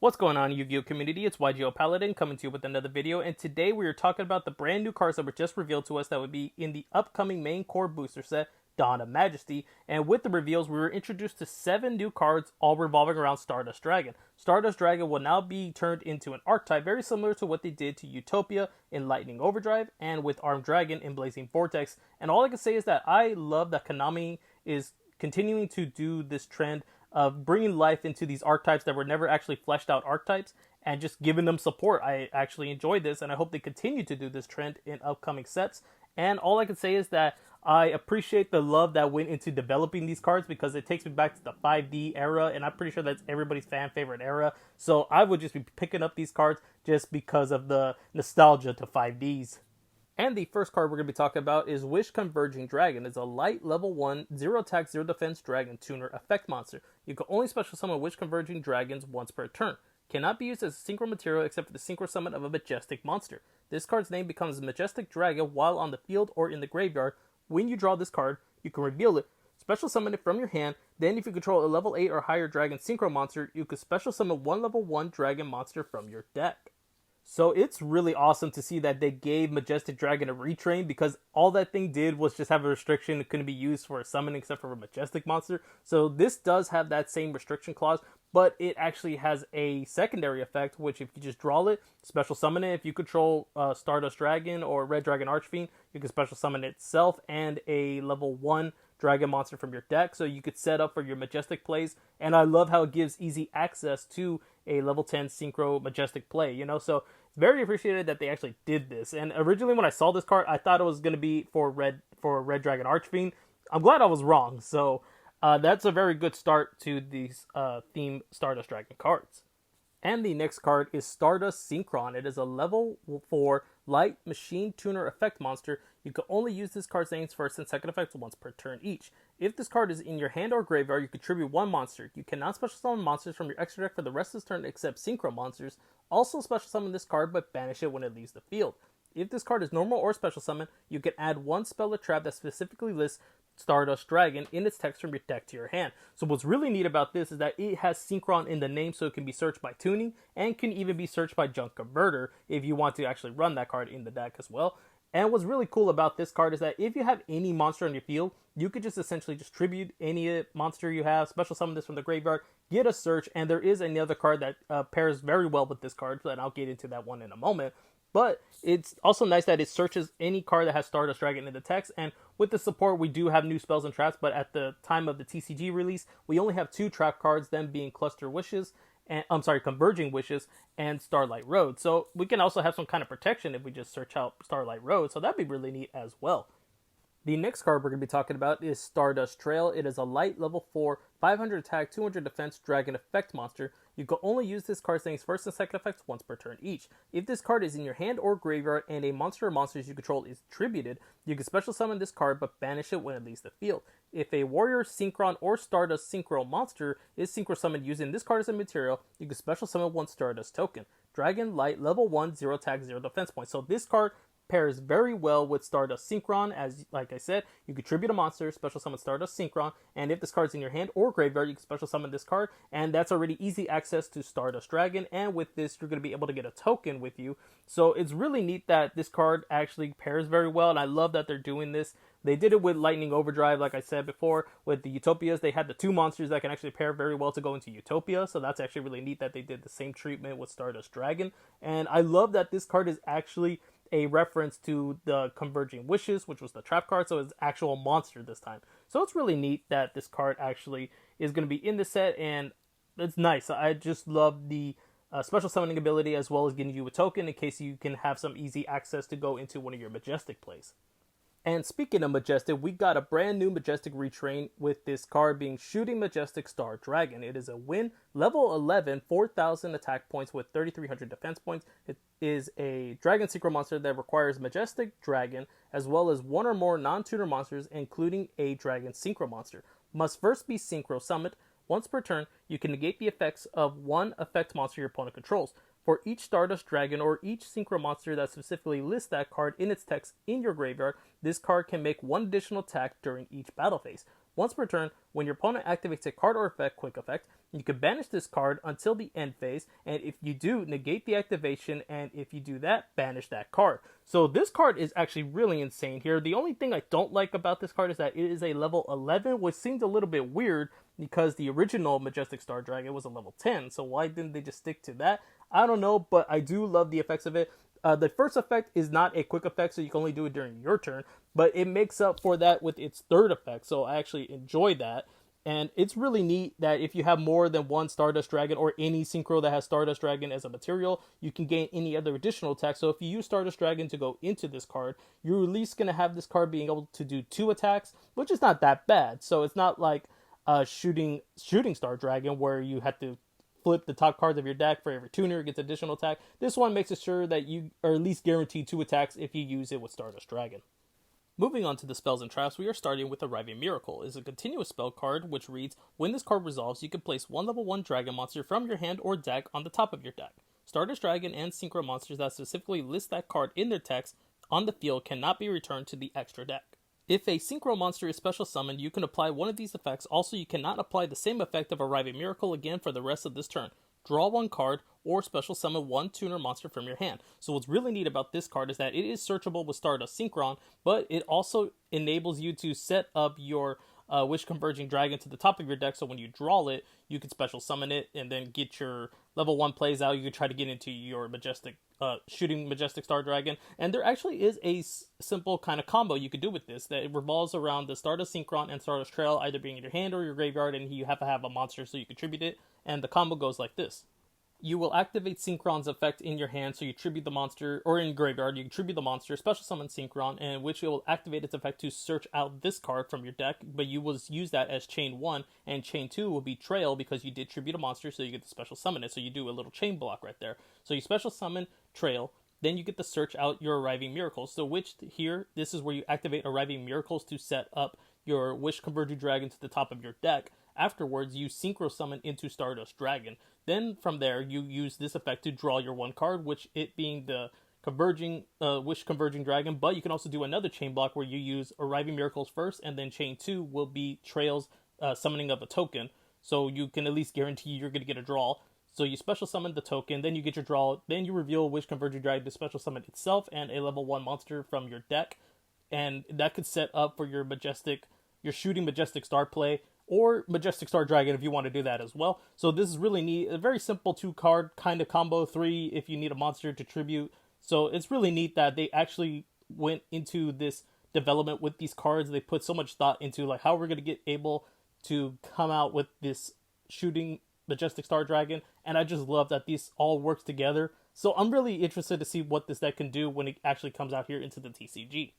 What's going on, Yu-Gi-Oh community? It's YGO Paladin coming to you with another video, and today we are talking about the brand new cards that were just revealed to us that would be in the upcoming main core booster set, Dawn of Majesty. And with the reveals, we were introduced to 7 new cards, all revolving around Stardust Dragon. Stardust Dragon will now be turned into an archetype, very similar to what they did to Utopia in Lightning Overdrive, and with Armed Dragon in Blazing Vortex. And all I can say is that I love that Konami is continuing to do this trend of bringing life into these archetypes that were never actually fleshed out archetypes and just giving them support. I actually enjoyed this, and I hope they continue to do this trend in upcoming sets. And all I can say is that I appreciate the love that went into developing these cards, because it takes me back to the 5D era, and I'm pretty sure that's everybody's fan favorite era. So I would just be picking up these cards just because of the nostalgia to 5Ds. And the first card we're going to be talking about is Wish Converging Dragon. It's a light level 1, 0 attack, 0 defense dragon tuner effect monster. You can only special summon Wish Converging Dragons once per turn. Cannot be used as a synchro material except for the synchro summon of a majestic monster. This card's name becomes Majestic Dragon while on the field or in the graveyard. When you draw this card, you can reveal it, special summon it from your hand. Then if you control a level 8 or higher dragon synchro monster, you can special summon one level 1 dragon monster from your deck. So it's really awesome to see that they gave Majestic Dragon a retrain, because all that thing did was just have a restriction. It couldn't be used for a summon except for a Majestic monster. So this does have that same restriction clause, but it actually has a secondary effect, which if you just draw it, special summon it. If you control Stardust Dragon or Red Dragon Archfiend, you can special summon itself and a level 1 dragon monster from your deck, so you could set up for your Majestic plays. And I love how it gives easy access to a level 10 synchro Majestic play, so it's very appreciated that they actually did this. And originally when I saw this card, I thought it was going to be for Red Dragon Archfiend. I'm glad I was wrong. So that's a very good start to these theme Stardust Dragon cards. And the next card is Stardust Syncron. It is a level 4 light machine tuner effect monster. You can only use this card's name's first and second effects once per turn each. If this card is in your hand or graveyard, you contribute 1 monster. You cannot special summon monsters from your extra deck for the rest of this turn except synchro monsters. Also special summon this card, but banish it when it leaves the field. If this card is normal or special summon, you can add 1 spell or trap that specifically lists Stardust Dragon in its text from your deck to your hand. So what's really neat about this is that it has Syncron in the name, so it can be searched by tuning and can even be searched by Junk Converter if you want to actually run that card in the deck as well. And what's really cool about this card is that if you have any monster on your field, you could just essentially just tribute any monster you have, special summon this from the graveyard, get a search, and there is another card that pairs very well with this card, and I'll get into that one in a moment. But it's also nice that it searches any card that has Stardust Dragon in the text, and with the support, we do have new spells and traps, but at the time of the TCG release, we only have 2 trap cards, them being Cluster Wishes, Converging Wishes, and Starlight Road. So we can also have some kind of protection if we just search out Starlight Road, so that'd be really neat as well. The next card we're going to be talking about is Stardust Trail. It is a light level 4, 500 attack, 200 defense dragon effect monster. You can only use this card's name's first and second effects once per turn each. If this card is in your hand or graveyard and a monster or monsters you control is tributed, you can special summon this card but banish it when it leaves the field. If a Warrior, Syncron, or Stardust Synchro monster is synchro summoned using this card as a material, you can special summon 1 Stardust token. Dragon, light, level 1, 0 attack, 0 defense points. So this card pairs very well with Stardust Syncron, as like I said, you contribute a monster, special summon Stardust Syncron, and if this card's in your hand or graveyard, you can special summon this card, and that's already easy access to Stardust Dragon, and with this, you're going to be able to get a token with you. So it's really neat that this card actually pairs very well, and I love that they're doing this. They did it with Lightning Overdrive, like I said before. With the Utopias, they had the 2 monsters that can actually pair very well to go into Utopia, so that's actually really neat that they did the same treatment with Stardust Dragon, and I love that this card is actually a reference to the Converging Wishes, which was the trap card, so it's actual monster this time. So it's really neat that this card actually is going to be in the set, and it's nice. I just love the special summoning ability, as well as getting you a token in case you can have some easy access to go into one of your Majestic plays. And speaking of Majestic, we got a brand new Majestic retrain with this card being Shooting Majestic Star Dragon. It is a win, level 11, 4,000 attack points with 3,300 defense points. It is a Dragon Synchro monster that requires Majestic Dragon, as well as 1 or more non-tuner monsters, including a Dragon Synchro monster. Must first be Synchro summoned. Once per turn, you can negate the effects of 1 effect monster your opponent controls. For each Stardust Dragon or each Synchro monster that specifically lists that card in its text in your graveyard, this card can make 1 additional attack during each battle phase. Once per turn, when your opponent activates a card or effect, quick effect, you can banish this card until the end phase, and if you do, negate the activation, and if you do that, banish that card. So this card is actually really insane here. The only thing I don't like about this card is that it is a level 11, which seems a little bit weird because the original Majestic Star Dragon was a level 10, so why didn't they just stick to that? I don't know, but I do love the effects of it. The first effect is not a quick effect, so you can only do it during your turn, but it makes up for that with its third effect, so I actually enjoy that. And it's really neat that if you have more than one Stardust Dragon or any Synchro that has Stardust Dragon as a material, you can gain any other additional attack. So if you use Stardust Dragon to go into this card, you're at least going to have this card being able to do 2 attacks, which is not that bad. So it's not like shooting Star Dragon where you have to flip the top cards of your deck for every tuner, it gets additional attack. This one makes it sure that you are at least guaranteed 2 attacks if you use it with Stardust Dragon. Moving on to the spells and traps, we are starting with Arriving Miracle. It is a continuous spell card which reads, when this card resolves, you can place 1 level 1 dragon monster from your hand or deck on the top of your deck. Stardust Dragon and Synchro monsters that specifically list that card in their text on the field cannot be returned to the extra deck. If a Synchro monster is special summoned, you can apply one of these effects. Also, you cannot apply the same effect of Arriving Miracle again for the rest of this turn. Draw 1 card, or special summon 1 tuner monster from your hand. So what's really neat about this card is that it is searchable with Stardust Syncron, but it also enables you to set up your Wish Converging Dragon to the top of your deck, so when you draw it, you can special summon it and then get your level 1 plays out. You can try to get into your shooting Majestic Star Dragon, and there actually is a simple kind of combo you could do with this, that it revolves around the Stardust Syncron and Stardust Trail either being in your hand or your graveyard, and you have to have a monster so you contribute it, and the combo goes like this. You will activate Synchron's effect in your hand, so you tribute the monster, or in graveyard, you tribute the monster, special summon Synchron, and which it will activate its effect to search out this card from your deck, but you will use that as chain 1, and chain 2 will be Trail because you did tribute a monster, so you get to special summon it, so you do a little chain block right there. So you special summon Trail, then you get to search out your Arriving Miracles, so which here, this is where you activate Arriving Miracles to set up your Wish Converging Dragon to the top of your deck. Afterwards, you Synchro Summon into Stardust Dragon. Then from there, you use this effect to draw your 1 card, which it being the Wish Converging Dragon, but you can also do another chain block where you use Arriving Miracles first, and then chain 2 will be Trail's summoning of a token, so you can at least guarantee you're going to get a draw. So you special summon the token, then you get your draw, then you reveal Wish Converging Dragon to special summon itself and a level 1 monster from your deck, and that could set up for your shooting Majestic Star play, or Majestic Star Dragon if you want to do that as well. So this is really neat. A very simple 2-card kind of combo, 3 if you need a monster to tribute. So it's really neat that they actually went into this development with these cards. They put so much thought into like how we're going to get able to come out with this shooting Majestic Star Dragon, and I just love that these all works together. So I'm really interested to see what this deck can do when it actually comes out here into the TCG.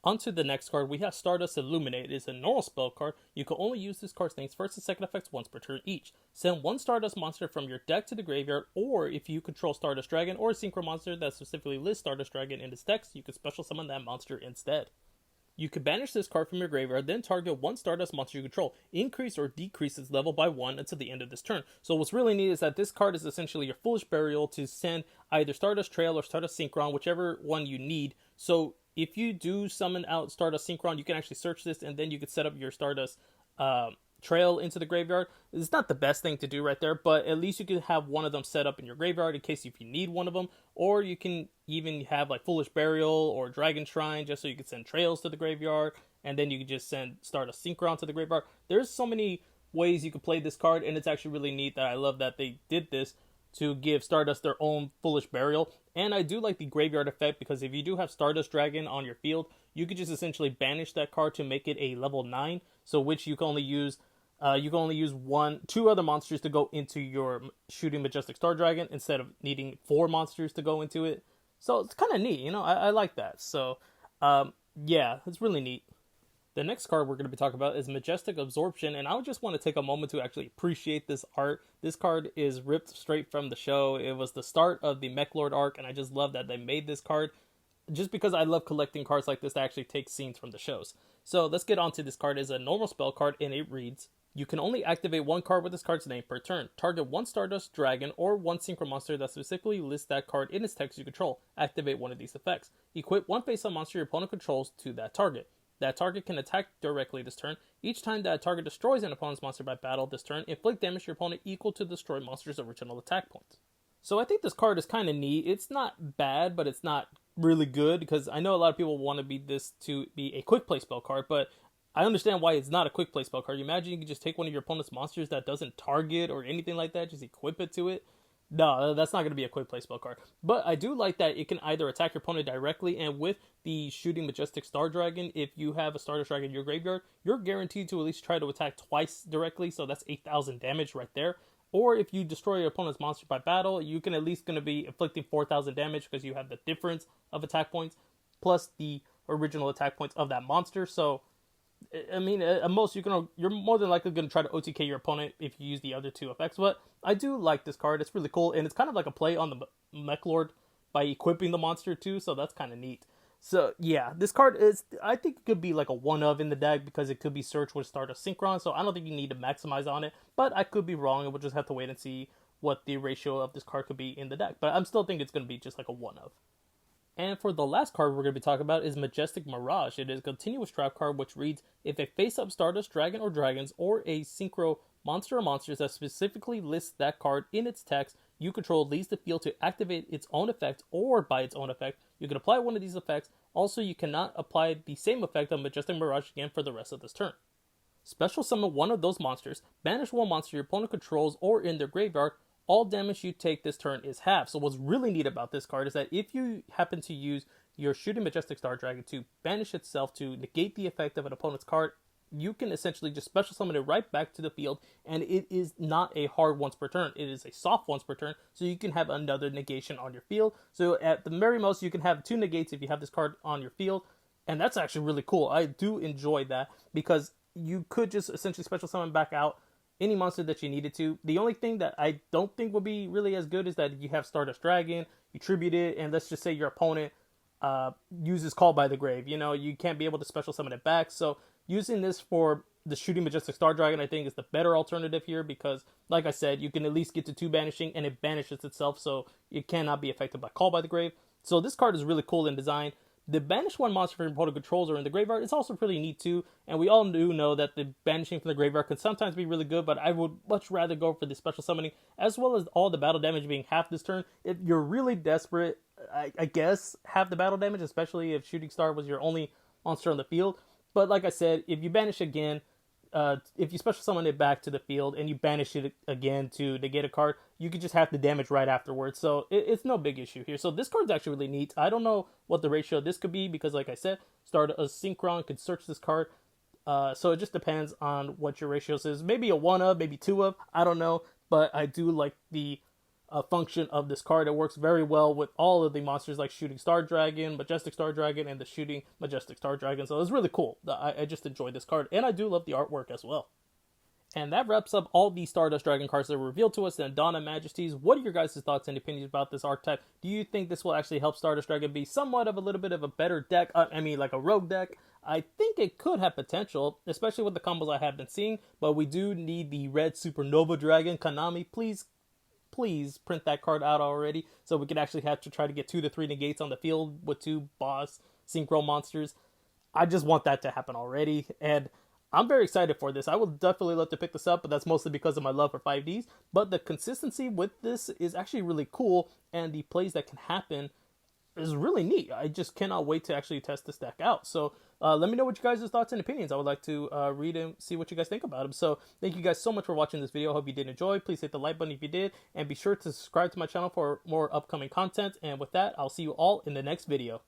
Onto the next card, we have Stardust Illuminate. It is a normal spell card. You can only use this card's things first and second effects once per turn each. Send 1 Stardust monster from your deck to the graveyard, or if you control Stardust Dragon or a Synchro monster that specifically lists Stardust Dragon in its text, you can special summon that monster instead. You can banish this card from your graveyard, then target 1 Stardust monster you control. Increase or decrease its level by 1 until the end of this turn. So what's really neat is that this card is essentially your Foolish Burial to send either Stardust Trail or Stardust Syncron, whichever one you need. So if you do summon out Stardust Syncron, you can actually search this, and then you can set up your Stardust Trail into the graveyard. It's not the best thing to do right there, but at least you can have one of them set up in your graveyard in case if you need one of them, or you can even have like Foolish Burial or Dragon Shrine just so you can send Trails to the graveyard, and then you can just send Stardust Syncron to the graveyard. There's so many ways you can play this card, and it's actually really neat that I love that they did this to give Stardust their own Foolish Burial. And I do like the graveyard effect, because if you do have Stardust Dragon on your field, you could just essentially banish that card to make it a level 9, so which you can only use 2 other monsters to go into your shooting Majestic Star Dragon instead of needing 4 monsters to go into it. So it's kind of neat, I like that. So yeah, it's really neat. The next card we're going to be talking about is Majestic Absorption, and I would just want to take a moment to actually appreciate this art. This card is ripped straight from the show. It was the start of the Mech Lord arc, and I just love that they made this card, just because I love collecting cards like this that actually take scenes from the shows. So let's get on to this card. It's a normal spell card, and it reads, you can only activate 1 card with this card's name per turn. Target 1 Stardust Dragon or 1 Synchro monster that specifically lists that card in its text you control. Activate one of these effects. Equip 1 face-up monster your opponent controls to that target. that target can attack directly this turn. Each time that target destroys an opponent's monster by battle this turn, inflict damage to your opponent equal to the destroyed monster's original attack points. So I think this card is kind of neat. It's not bad, but it's not really good, because I know a lot of people want this to be a quick play spell card, but I understand why it's not a quick play spell card. You imagine you can just take one of your opponent's monsters that doesn't target or anything like that, just equip it to it. No, that's not going to be a quick play spell card. But I do like that it can either attack your opponent directly, and with the shooting Majestic Star Dragon, if you have a Stardust Dragon in your graveyard, you're guaranteed to at least try to attack twice directly, so that's 8,000 damage right there. Or if you destroy your opponent's monster by battle, you can at least going to be inflicting 4,000 damage, because you have the difference of attack points plus the original attack points of that monster. So, I mean, at most you're more than likely going to try to OTK your opponent if you use the other two effects. But I do like this card. It's really cool, and it's kind of like a play on the Mech Lord by equipping the monster too, so that's kind of neat. So yeah, this card I think it could be like a one of in the deck, because it could be searched with Stardust Syncron, so I don't think you need to maximize on it, but I could be wrong, and we'll just have to wait and see what the ratio of this card could be in the deck. But I'm still thinking it's going to be just like a one of. And for the last card we're going to be talking about is Majestic Mirage. It is a continuous trap card which reads, if a face-up Stardust Dragon or Dragons or a Synchro monster or monsters that specifically lists that card in its text you control leaves the field to activate its own effect or by its own effect, you can apply one of these effects. Also, you cannot apply the same effect on Majestic Mirage again for the rest of this turn. Special summon one of those monsters, banish one monster your opponent controls or in their graveyard. All damage you take this turn is halved. So what's really neat about this card is that if you happen to use your shooting Majestic Star Dragon to banish itself to negate the effect of an opponent's card, you can essentially just special summon it right back to the field, and it is not a hard once per turn. It is a soft once per turn, so you can have another negation on your field. So at the very most, you can have 2 negates if you have this card on your field, and that's actually really cool. I do enjoy that, because you could just essentially special summon back out any monster that you needed to. The only thing that I don't think would be really as good is that you have Stardust Dragon, you tribute it, and let's just say your opponent uses Call by the Grave. You know, you can't be able to special summon it back. So using this for the shooting Majestic Star Dragon, I think, is the better alternative here, because, like I said, you can at least get to 2 banishing, and it banishes itself, so it cannot be affected by Call by the Grave. So this card is really cool in design. The banish one monster from your opponent controls or in the graveyard is also pretty neat too, and we all do know that the banishing from the graveyard can sometimes be really good, but I would much rather go for the special summoning, as well as all the battle damage being half this turn. If you're really desperate, I guess, have the battle damage, especially if Shooting Star was your only monster on the field. But like I said, if you banish again, if you special summon it back to the field and you banish it again to negate a card, you could just have the damage right afterwards. So it's no big issue here. So this card's actually really neat. I don't know what the ratio of this could be, because like I said, Stardust Syncron could search this card. So it just depends on what your ratios is. Maybe a 1 of, maybe 2 of, I don't know. But I do like the function of this card. It works very well with all of the monsters like Shooting Star Dragon, Majestic Star Dragon, and the Shooting Majestic Star Dragon. So it's really cool. I just enjoyed this card, and I do love the artwork as well. And that wraps up all the Stardust Dragon cards that were revealed to us in Dawn of Majesties. What are your guys' thoughts and opinions about this archetype? Do you think this will actually help Stardust Dragon be somewhat of a little bit of a better deck? I mean, like a rogue deck? I think it could have potential, especially with the combos I have been seeing. But we do need the red Supernova Dragon. Konami, please print that card out already, so we could actually have to try to get 2 to 3 negates on the field with 2 boss synchro monsters. I just want that to happen already, and I'm very excited for this. I would definitely love to pick this up, but that's mostly because of my love for 5Ds. But the consistency with this is actually really cool, and the plays that can happen is really neat. I just cannot wait to actually test this deck out. So let me know what you guys' thoughts and opinions. I would like to read and see what you guys think about them. So thank you guys so much for watching this video. I hope you did enjoy. Please hit the like button if you did, and be sure to subscribe to my channel for more upcoming content. And with that, I'll see you all in the next video.